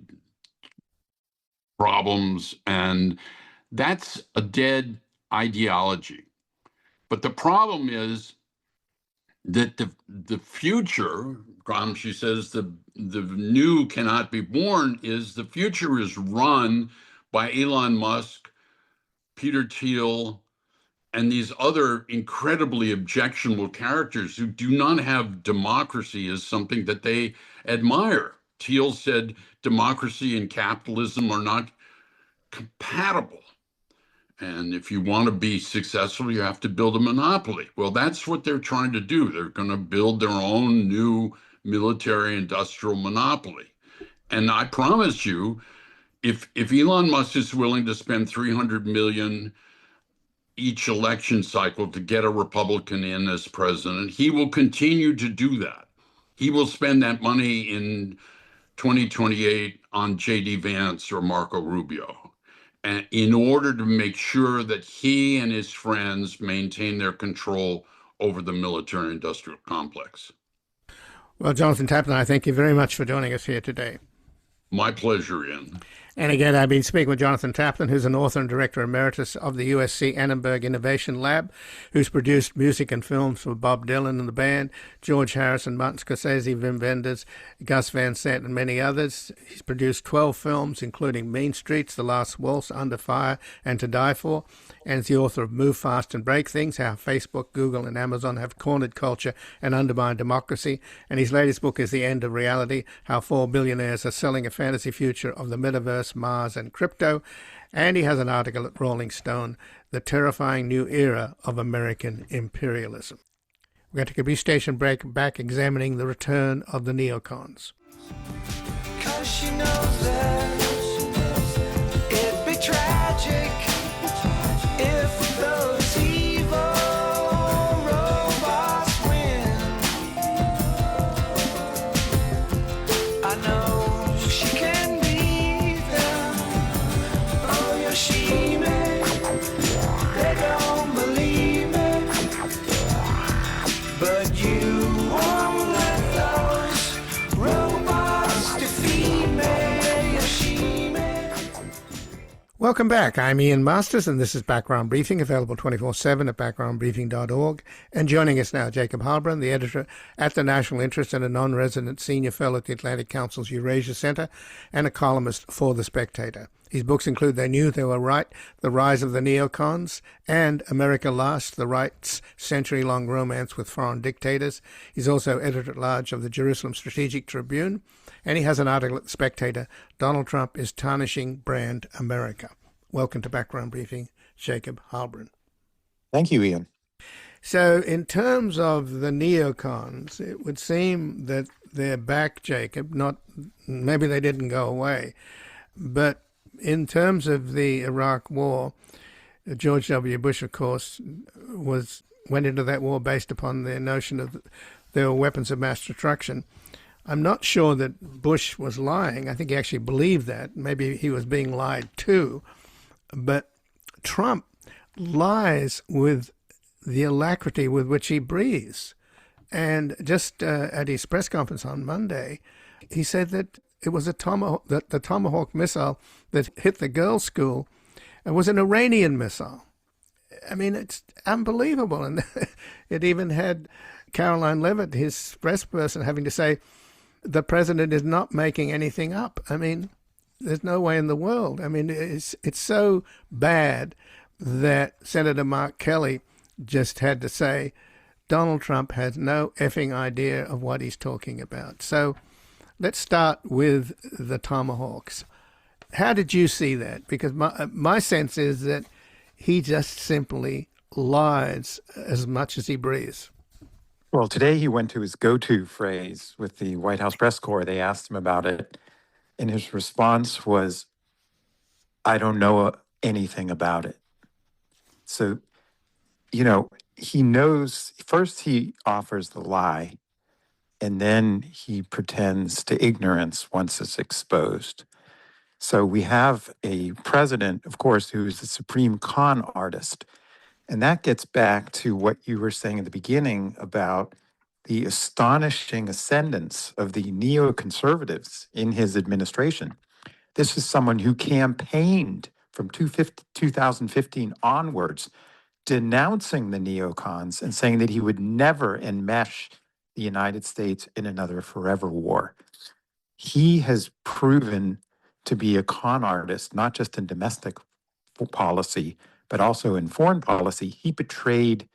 problems. And that's a dead ideology. But the problem is that the future, Gramsci says, the new cannot be born, is the future is run by Elon Musk, Peter Thiel, and these other incredibly objectionable characters who do not have democracy as something that they admire. Thiel said democracy and capitalism are not compatible. And if you want to be successful, you have to build a monopoly. Well, that's what they're trying to do. They're going to build their own new military industrial monopoly. And I promise you, if Elon Musk is willing to spend 300 million each election cycle to get a Republican in as president, he will continue to do that. He will spend that money in 2028 on J.D. Vance or Marco Rubio, and in order to make sure that he and his friends maintain their control over the military industrial complex. Well, Jonathan Taplin, I thank you very much for joining us here today. My pleasure, Ian. And again, I've been speaking with Jonathan Taplin, who's an author and director emeritus of the USC Annenberg Innovation Lab, who's produced music and films for Bob Dylan and the band, George Harrison, Martin Scorsese, Wim Wenders, Gus Van Sant, and many others. He's produced 12 films, including Mean Streets, The Last Waltz, Under Fire, and To Die For, and is the author of Move Fast and Break Things, How Facebook, Google, and Amazon Have Cornered Culture and Undermined Democracy. And his latest book is The End of Reality, How 4 Billionaires Are Selling a Fantasy Future of the Metaverse, Mars, and Crypto. And he has an article at Rolling Stone, The Terrifying New Era of American Imperialism. We're going to take a brief station break, back examining the return of the neocons. 'Cause she knows that it'd be tragic if those evil robots win. I know she can beat them. Oh, yeah, she may. They don't believe it, but you won't let those robots defeat me. Yeah, she may. Welcome back. I'm Ian Masters, and this is Background Briefing, available 24/7 at backgroundbriefing.org. And joining us now, Jacob Heilbrunn, the editor at the National Interest and a non-resident senior fellow at the Atlantic Council's Eurasia Center, and a columnist for The Spectator. His books include They Knew They Were Right, The Rise of the Neocons, and America Last, the Right's Century-Long Romance with Foreign Dictators. He's also editor-at-large of the Jerusalem Strategic Tribune, and he has an article at The Spectator, Donald Trump is Tarnishing Brand America. Welcome to Background Briefing, Jacob Heilbrunn. Thank you, Ian. So in terms of the neocons, it would seem that they're back, Jacob. Not maybe they didn't go away, but in terms of the Iraq War, George W. Bush, of course, went into that war based upon the notion of there were weapons of mass destruction. I'm not sure that Bush was lying. I think he actually believed that. Maybe he was being lied to. But Trump lies with the alacrity with which he breathes. And just at his press conference on Monday, he said that it was the Tomahawk missile that hit the girls' school was an Iranian missile. I mean, it's unbelievable. And it even had Caroline Leavitt, his press person, having to say, the president is not making anything up. I mean, there's no way in the world. I mean, it's so bad that Senator Mark Kelly just had to say, Donald Trump has no effing idea of what he's talking about. So let's start with the Tomahawks. How did you see that? Because my sense is that he just simply lies as much as he breathes. Well, today he went to his go-to phrase with the White House press corps. They asked him about it, and his response was, I don't know anything about it. So, he knows, first he offers the lie, and then he pretends to ignorance once it's exposed. So we have a president, of course, who is the supreme con artist. And that gets back to what you were saying at the beginning about the astonishing ascendance of the neoconservatives in his administration. This is someone who campaigned from 2015 onwards, denouncing the neocons and saying that he would never enmesh the United States in another forever war. He has proven to be a con artist, not just in domestic policy, but also in foreign policy. He betrayed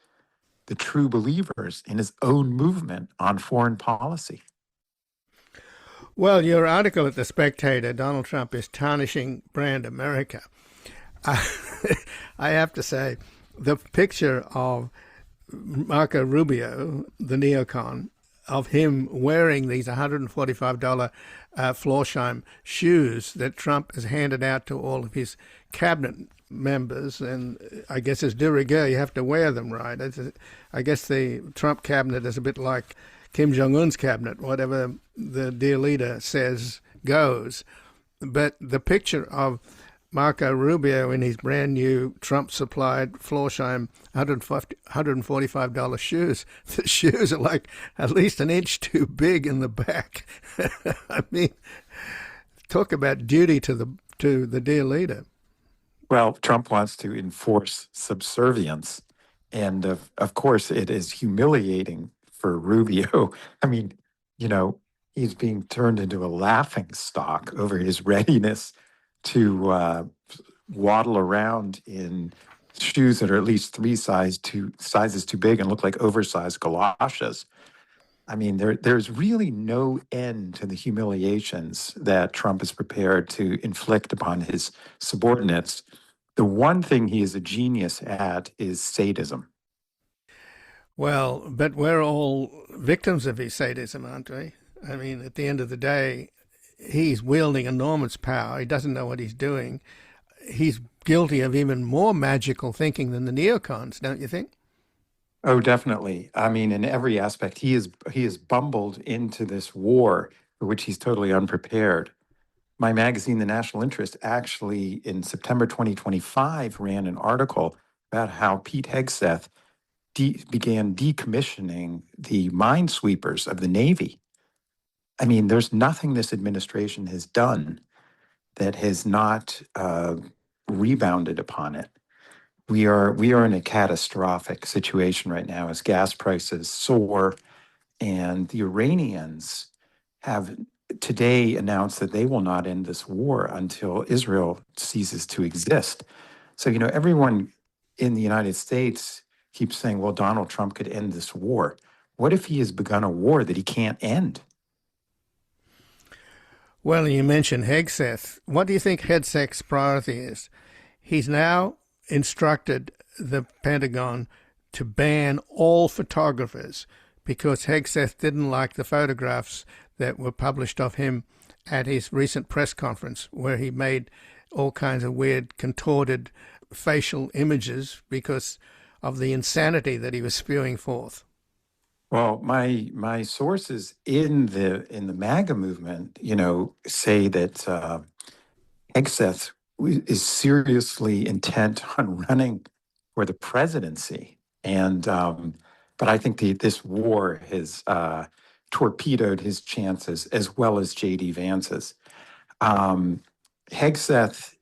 the true believers in his own movement on foreign policy. Well, your article at The Spectator, Donald Trump is Tarnishing Brand America. I, I have to say, the picture of Marco Rubio, the neocon, of him wearing these $145 Florsheim shoes that Trump has handed out to all of his cabinet members, and I guess as de rigueur you have to wear them, right? I guess the Trump cabinet is a bit like Kim Jong-un's cabinet. Whatever the dear leader says goes. But the picture of Marco Rubio in his brand new Trump-supplied Florsheim $145 shoes. The shoes are like at least an inch too big in the back. I mean, talk about duty to the dear leader. Well, Trump wants to enforce subservience. And of course, it is humiliating for Rubio. I mean, he's being turned into a laughing stock over his readiness to waddle around in shoes that are at least three sizes too big and look like oversized galoshes. I mean, there's really no end to the humiliations that Trump is prepared to inflict upon his subordinates. The one thing he is a genius at is sadism. Well, but we're all victims of his sadism, aren't we? I mean, at the end of the day, he's wielding enormous power. He doesn't know what he's doing. He's guilty of even more magical thinking than the neocons, don't you think? Oh, definitely. I mean, in every aspect, he is bumbled into this war for which he's totally unprepared. My magazine, The National Interest, actually in September 2025 ran an article about how Pete Hegseth began decommissioning the minesweepers of the Navy. I mean, there's nothing this administration has done that has not rebounded upon it. We are in a catastrophic situation right now as gas prices soar, and the Iranians have today announced that they will not end this war until Israel ceases to exist. So, everyone in the United States keeps saying, well, Donald Trump could end this war. What if he has begun a war that he can't end? Well, you mentioned Hegseth. What do you think Hegseth's priority is? He's now instructed the Pentagon to ban all photographers because Hegseth didn't like the photographs that were published of him at his recent press conference, where he made all kinds of weird, contorted facial images because of the insanity that he was spewing forth. Well, my sources in the MAGA movement, say that Hegseth is seriously intent on running for the presidency, and but I think this war has torpedoed his chances as well as J.D. Vance's. Hegseth,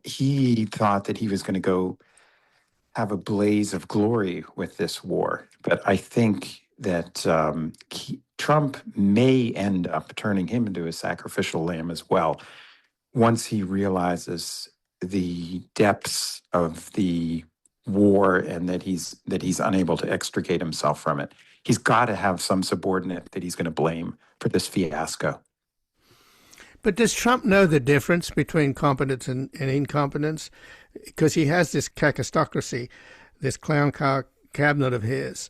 he thought that he was going to go have a blaze of glory with this war. But I think that Trump may end up turning him into a sacrificial lamb as well, once he realizes the depths of the war and that he's unable to extricate himself from it. He's got to have some subordinate that he's going to blame for this fiasco. But does Trump know the difference between competence and incompetence? Because he has this cacistocracy, this clown car cabinet of his.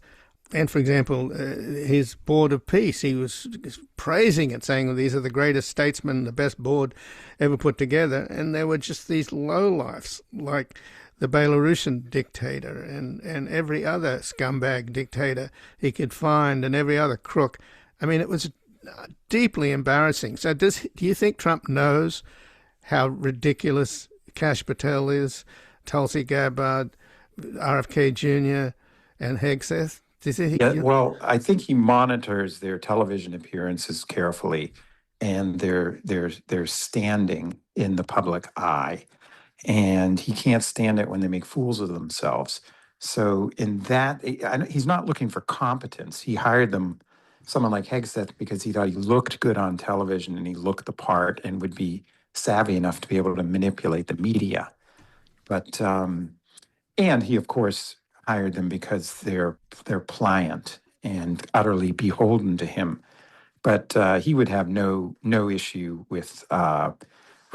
And, for example, his board of peace, he was praising it, saying, well, these are the greatest statesmen, the best board ever put together. And there were just these lowlifes, like the Belarusian dictator and every other scumbag dictator he could find and every other crook. I mean, it was deeply embarrassing. So do you think Trump knows how ridiculous Kash Patel is, Tulsi Gabbard, RFK Jr., and Hegseth? Well, I think he monitors their television appearances carefully and their standing in the public eye. And he can't stand it when they make fools of themselves. So in that, he's not looking for competence. He hired someone like Hegseth because he thought he looked good on television and he looked the part and would be savvy enough to be able to manipulate the media. But and he, of course, hired them because they're pliant and utterly beholden to him. But he would have no issue with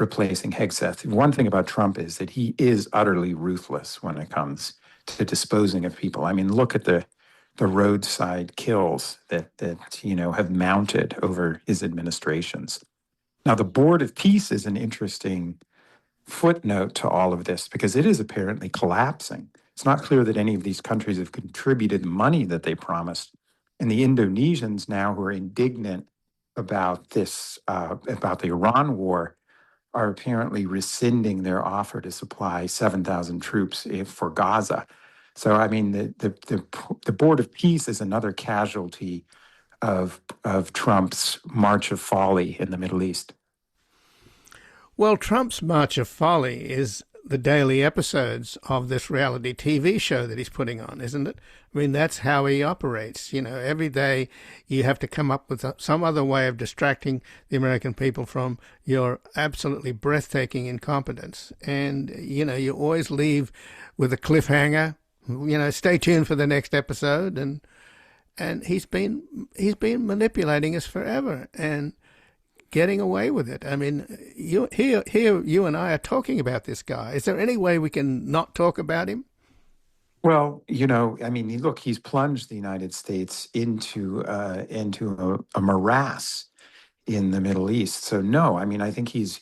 replacing Hegseth. One thing about Trump is that he is utterly ruthless when it comes to disposing of people. I mean, look at the roadside kills that have mounted over his administrations. Now, the Board of Peace is an interesting footnote to all of this because it is apparently collapsing. It's not clear that any of these countries have contributed money that they promised. And the Indonesians now, who are indignant about this, about the Iran war, are apparently rescinding their offer to supply 7,000 troops for Gaza. So, I mean, the Board of Peace is another casualty of Trump's march of folly in the Middle East. Well, Trump's March of Folly is the daily episodes of this reality TV show that he's putting on, isn't it? I mean, that's how he operates. Every day you have to come up with some other way of distracting the American people from your absolutely breathtaking incompetence. And, you always leave with a cliffhanger, stay tuned for the next episode. And he's been manipulating us forever and getting away with it. I mean, you and I are talking about this guy. Is there any way we can not talk about him? Well, I mean, look, he's plunged the United States into a morass in the Middle East. So no, I mean, I think he's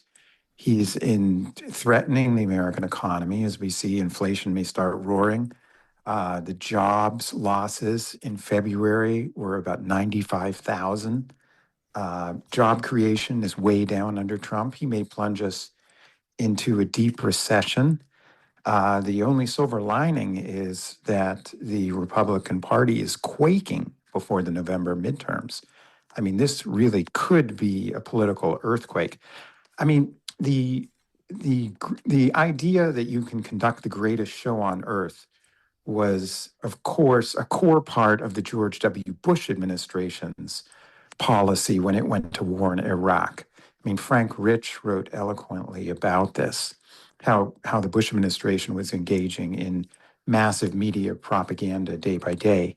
in threatening the American economy. As we see, inflation may start roaring. The jobs losses in February were about 95,000. Job creation is way down under Trump. He may plunge us into a deep recession. The only silver lining is that the Republican Party is quaking before the November midterms. I mean, this really could be a political earthquake. I mean, the idea that you can conduct the greatest show on earth was, of course, a core part of the George W. Bush administration's policy when it went to war in Iraq. I mean, Frank Rich wrote eloquently about this, how the Bush administration was engaging in massive media propaganda day by day.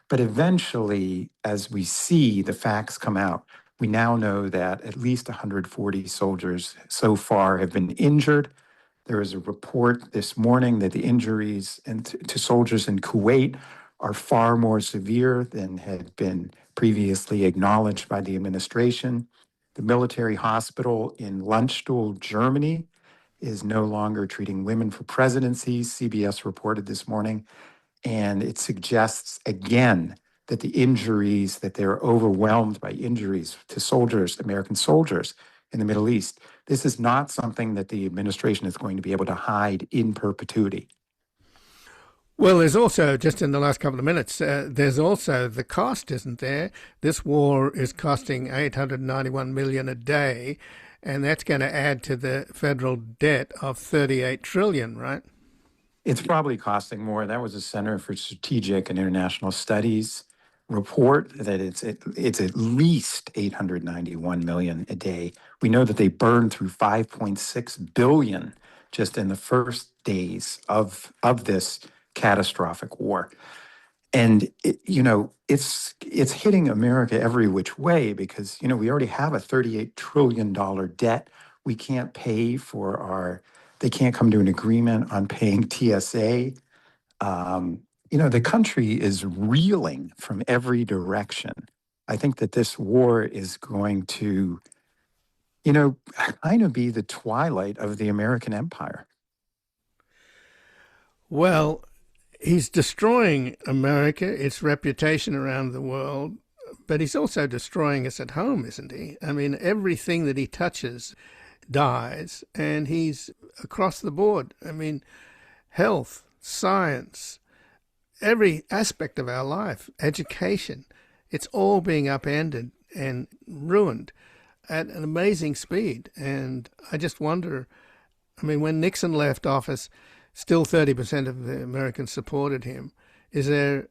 But eventually, as we see the facts come out, we now know that at least 140 soldiers so far have been injured. There is a report this morning that the injuries to soldiers in Kuwait are far more severe than had been previously acknowledged by the administration. The military hospital in Landstuhl, Germany, is no longer treating women for presidencies, CBS reported this morning. And it suggests, again, that the injuries, that they're overwhelmed by injuries to soldiers, American soldiers in the Middle East. This is not something that the administration is going to be able to hide in perpetuity. Well, there's also, just in the last couple of minutes, there's also the cost, isn't there? This war is costing $891 million a day, and that's going to add to the federal debt of $38 trillion, right? It's probably costing more. That was a Center for Strategic and International Studies report that it's at least $891 million a day. We know that they burned through $5.6 billion just in the first days of this catastrophic war. And it's hitting America every which way because we already have a $38 trillion debt. We can't pay for they can't come to an agreement on paying TSA. The country is reeling from every direction. I think that this war is going to, kind of be the twilight of the American empire. Well, he's destroying America, its reputation around the world, but he's also destroying us at home, isn't he? I mean, everything that he touches dies, and he's across the board. I mean, health, science, every aspect of our life, education, it's all being upended and ruined at an amazing speed. And I just wonder, I mean, when Nixon left office, still 30% of the Americans supported him. Is there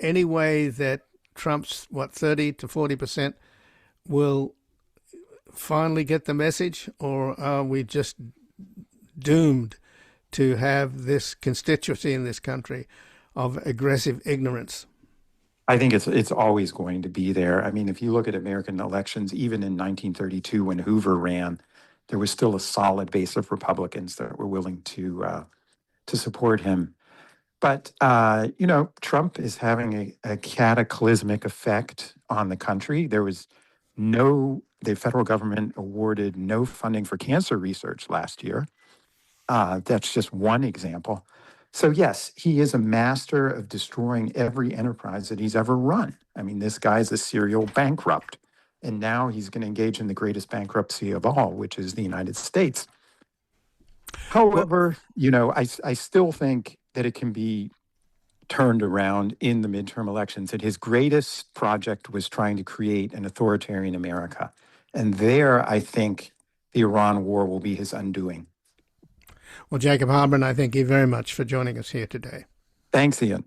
any way that Trump's, 30 to 40% will finally get the message, or are we just doomed to have this constituency in this country of aggressive ignorance? I think it's always going to be there. I mean, if you look at American elections, even in 1932 when Hoover ran, there was still a solid base of Republicans that were willing to support him. But, Trump is having a cataclysmic effect on the country. The federal government awarded no funding for cancer research last year. That's just one example. So yes, he is a master of destroying every enterprise that he's ever run. I mean, this guy's a serial bankrupt. And now he's going to engage in the greatest bankruptcy of all, which is the United States. However, I still think that it can be turned around in the midterm elections. That his greatest project was trying to create an authoritarian America. And there, I think the Iran war will be his undoing. Well, Jacob Heilbrunn, I thank you very much for joining us here today. Thanks, Ian.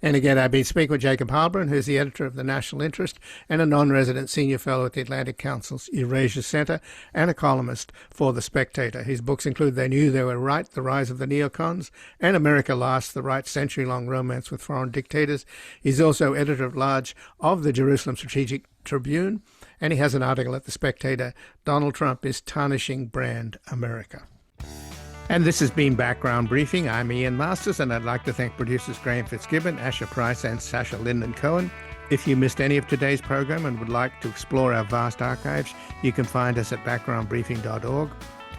And again, I've been speaking with Jacob Heilbrunn, who's the editor of The National Interest and a non-resident senior fellow at the Atlantic Council's Eurasia Center and a columnist for The Spectator. His books include They Knew They Were Right, The Rise of the Neocons, and America Lost, The Right Century-Long Romance with Foreign Dictators. He's also editor-at-large of the Jerusalem Strategic Tribune, and he has an article at The Spectator, Donald Trump is Tarnishing Brand America. And this has been Background Briefing. I'm Ian Masters, and I'd like to thank producers Graham Fitzgibbon, Asher Price, and Sasha Linden-Cohen. If you missed any of today's program and would like to explore our vast archives, you can find us at backgroundbriefing.org,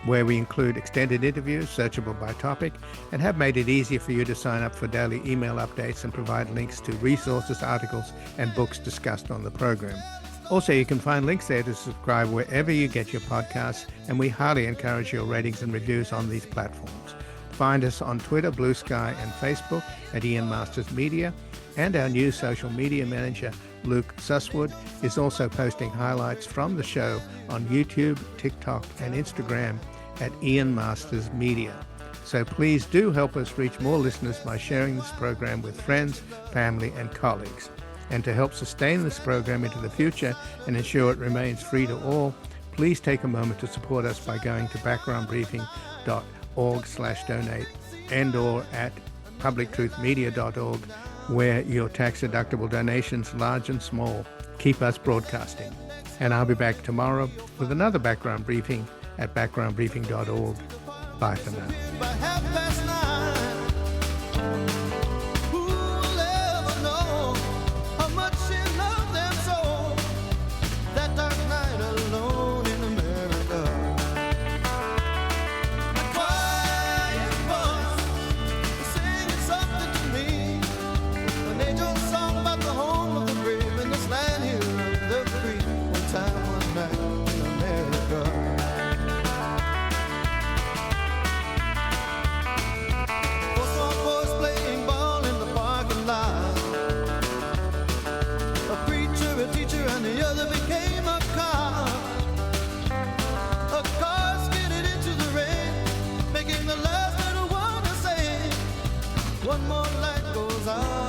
where we include extended interviews, searchable by topic, and have made it easier for you to sign up for daily email updates and provide links to resources, articles, and books discussed on the program. Also, you can find links there to subscribe wherever you get your podcasts, and we highly encourage your ratings and reviews on these platforms. Find us on Twitter, Blue Sky, and Facebook at Ian Masters Media, and our new social media manager, Luke Susswood, is also posting highlights from the show on YouTube, TikTok, and Instagram at Ian Masters Media. So please do help us reach more listeners by sharing this program with friends, family, and colleagues. And to help sustain this program into the future and ensure it remains free to all, please take a moment to support us by going to backgroundbriefing.org/donate and/or at publictruthmedia.org, where your tax-deductible donations, large and small, keep us broadcasting. And I'll be back tomorrow with another Background Briefing at backgroundbriefing.org. Bye for now. One more light goes out.